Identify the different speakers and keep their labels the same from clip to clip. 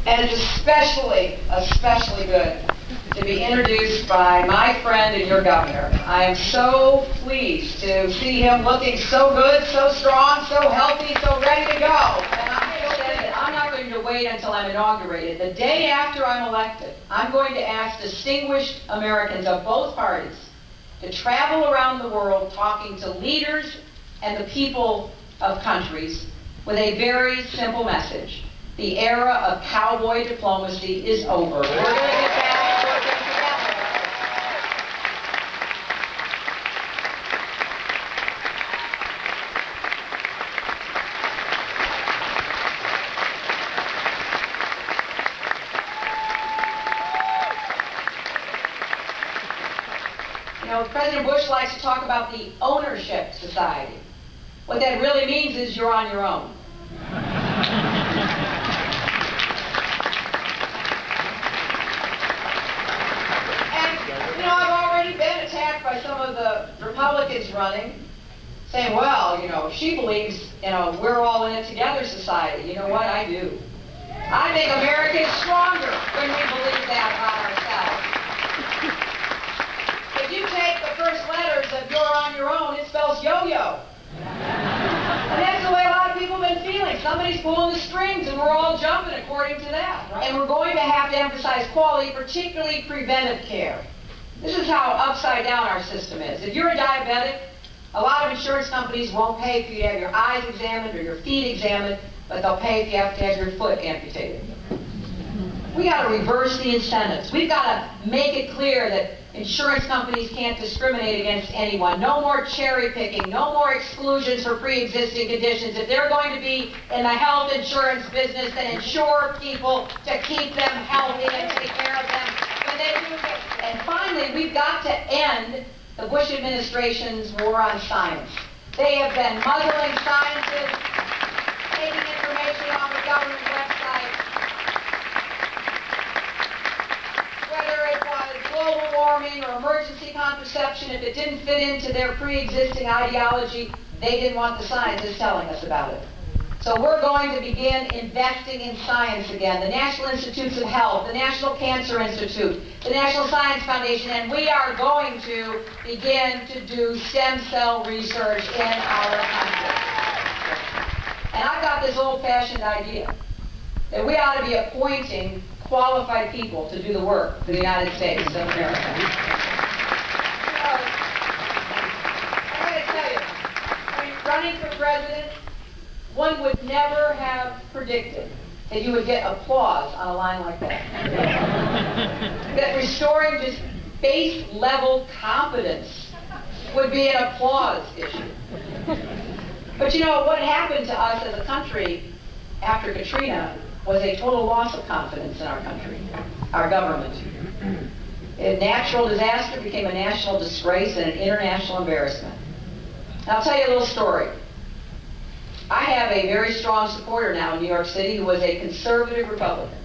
Speaker 1: And it's especially good to be introduced by my friend and your governor. I am so pleased to see him looking so good, so strong, so healthy, so ready to go. And I'm not going to wait until I'm inaugurated. The day after I'm elected, I'm going to ask distinguished Americans of both parties to travel around the world talking to leaders and the people of countries with a very simple message. The era of cowboy diplomacy is over. We're going to get back to working together. You know, President Bush likes to talk about the ownership society. What that really means is you're on your own. By some of the Republicans running, saying, well, you know, she believes, you know, we're all in it together society. You know what? I do. I think America is stronger when we believe that about ourselves. If you take the first letters of "you're on your own," it spells yo-yo. And that's the way a lot of people have been feeling. Somebody's pulling the strings and we're all jumping according to that. Right? And we're going to have to emphasize quality, particularly preventive care. This is how upside down our system is. If you're a diabetic, a lot of insurance companies won't pay if you have your eyes examined or your feet examined, but they'll pay if you have to have your foot amputated. We got to reverse the incentives. We've got to make it clear that insurance companies can't discriminate against anyone. No more cherry picking, no more exclusions for pre-existing conditions. If they're going to be in the health insurance business, then insure people to keep them healthy and take care of them. And finally, we've got to end the Bush administration's war on science. They have been muzzling scientists, taking information off the government website, whether it was global warming or emergency contraception. If it didn't fit into their pre-existing ideology, they didn't want the scientists telling us about it. So we're going to begin investing in science again. The National Institutes of Health, the National Cancer Institute, the National Science Foundation, and we are going to begin to do stem cell research in our country. And I've got this old-fashioned idea that we ought to be appointing qualified people to do the work for the United States of America. I'm going to tell you, running for president, one would never have predicted that you would get applause on a line like that. That restoring just base level competence would be an applause issue. But you know, what happened to us as a country after Katrina was a total loss of confidence in our country, our government. A natural disaster became a national disgrace and an international embarrassment. Now, I'll tell you a little story. I have a very strong supporter now in New York City who was a conservative Republican.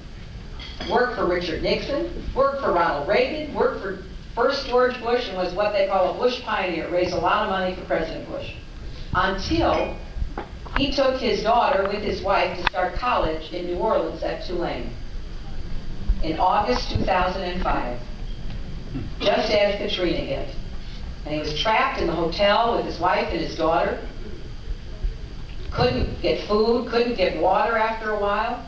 Speaker 1: Worked for Richard Nixon, worked for Ronald Reagan, worked for first George Bush, and was what they call a Bush pioneer, raised a lot of money for President Bush. Until he took his daughter with his wife to start college in New Orleans at Tulane in August 2005, just as Katrina hit. And he was trapped in the hotel with his wife and his daughter. Couldn't get food, couldn't get water after a while.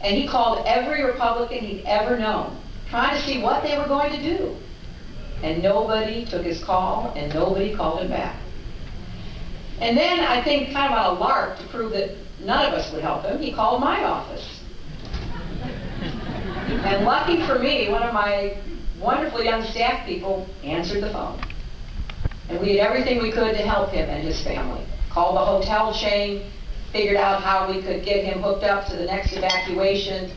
Speaker 1: And he called every Republican he'd ever known, trying to see what they were going to do. And nobody took his call, and nobody called him back. And then, I think, kind of on a lark, to prove that none of us would help him, he called my office. And lucky for me, one of my wonderful young staff people answered the phone. And we did everything we could to help him and his family. Called the hotel chain, figured out how we could get him hooked up to the next evacuation.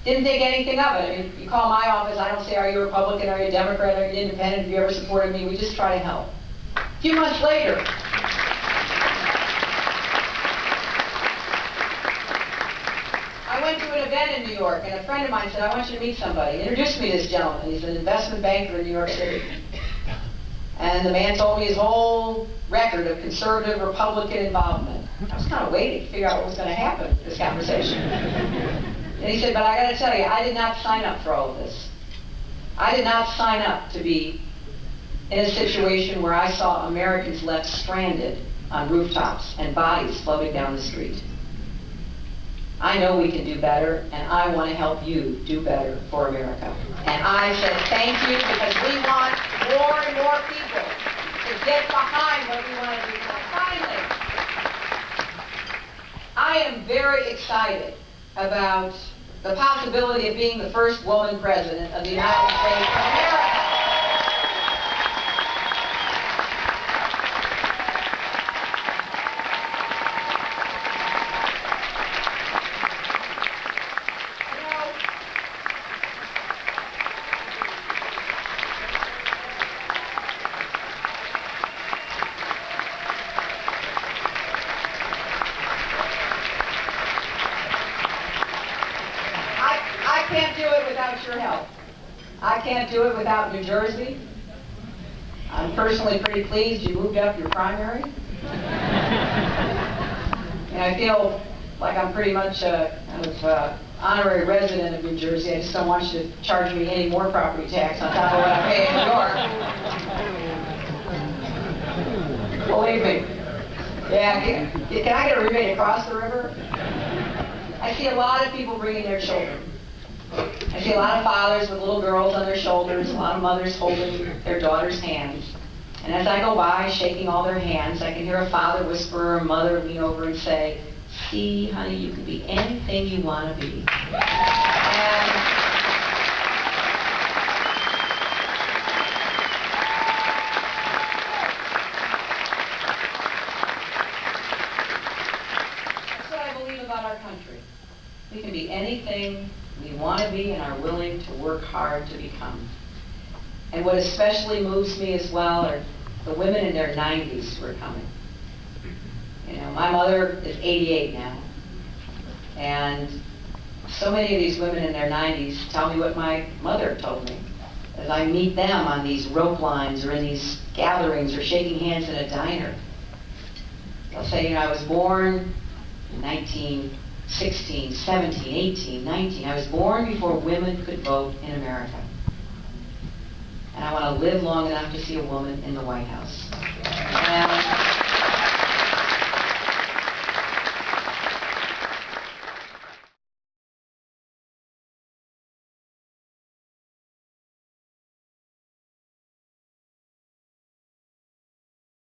Speaker 1: Didn't think anything of it. I mean, you call my office, I don't say, are you a Republican, are you a Democrat, are you independent, have you ever supported me? We just try to help. A few months later, I went to an event in New York, and a friend of mine said, I want you to meet somebody. He introduced me to this gentleman. He's an investment banker in New York City. And the man told me his whole record of conservative Republican involvement. I was kind of waiting to figure out what was going to happen in this conversation. And he said, but I got to tell you, I did not sign up for all of this. I did not sign up to be in a situation where I saw Americans left stranded on rooftops and bodies floating down the street. I know we can do better, and I want to help you do better for America. And I said thank you, because we want more and more people to get behind what we want to do. Now, finally, I am very excited about the possibility of being the first woman president of the United States of America. I can't do it without your help. I can't do it without New Jersey. I'm personally pretty pleased you moved up your primary. And I feel like I'm pretty much a kind of honorary resident of New Jersey. I just don't want you to charge me any more property tax on top of what I pay in New York. Believe me. Yeah, can I get a rebate across the river? I see a lot of people bringing their children. I see a lot of fathers with little girls on their shoulders, a lot of mothers holding their daughters' hands. And as I go by, shaking all their hands, I can hear a father whisper or a mother lean over and say, see, honey, you can be anything you want to be. And that's what I believe about our country. We can be anything we want to be and are willing to work hard to become. And what especially moves me as well are the women in their 90s who are coming. You know, my mother is 88 now. And so many of these women in their 90s tell me what my mother told me. As I meet them on these rope lines or in these gatherings or shaking hands in a diner, they'll say, you know, I was born in 1916, 17, 18, 19. I was born before women could vote in America. And I want to live long enough to see a woman in the White House. And